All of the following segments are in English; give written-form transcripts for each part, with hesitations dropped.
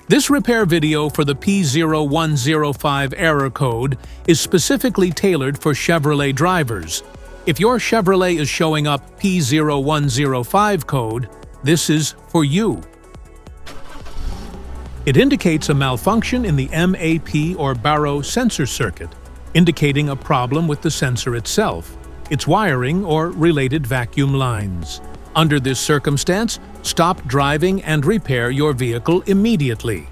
This repair video for the P0105 error code is specifically tailored for Chevrolet drivers. If your Chevrolet is showing up P0105 code, this is for you. It indicates a malfunction in the MAP or baro sensor circuit, indicating a problem with the sensor itself, its wiring or related vacuum lines. Under this circumstance, stop driving and repair your vehicle immediately.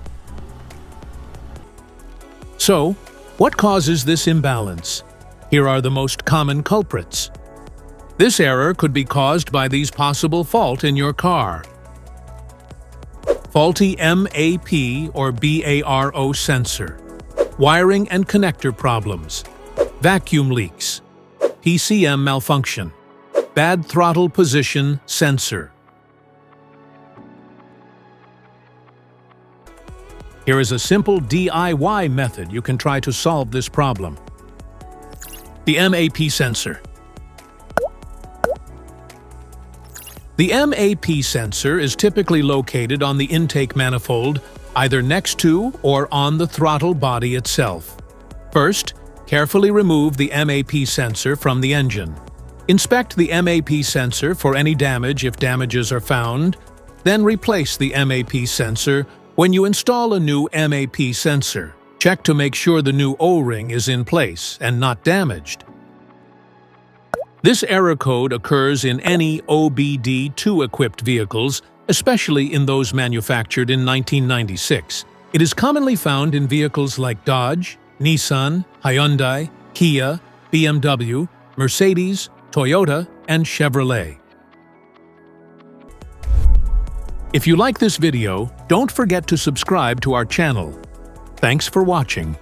So, what causes this imbalance? Here are the most common culprits. This error could be caused by these possible faults in your car. Faulty MAP or BARO sensor, wiring and connector problems, vacuum leaks, PCM malfunction, bad throttle position sensor. Here is a simple DIY method you can try to solve this problem. The MAP sensor. The MAP sensor is typically located on the intake manifold, either next to or on the throttle body itself. First, carefully remove the MAP sensor from the engine. Inspect the MAP sensor for any damage if damages are found, then replace the MAP sensor when you install a new MAP sensor. Check to make sure the new O-ring is in place and not damaged. This error code occurs in any OBD2 equipped vehicles, especially in those manufactured in 1996. It is commonly found in vehicles like Dodge, Nissan, Hyundai, Kia, BMW, Mercedes, Toyota, and Chevrolet. If you like this video, don't forget to subscribe to our channel. Thanks for watching.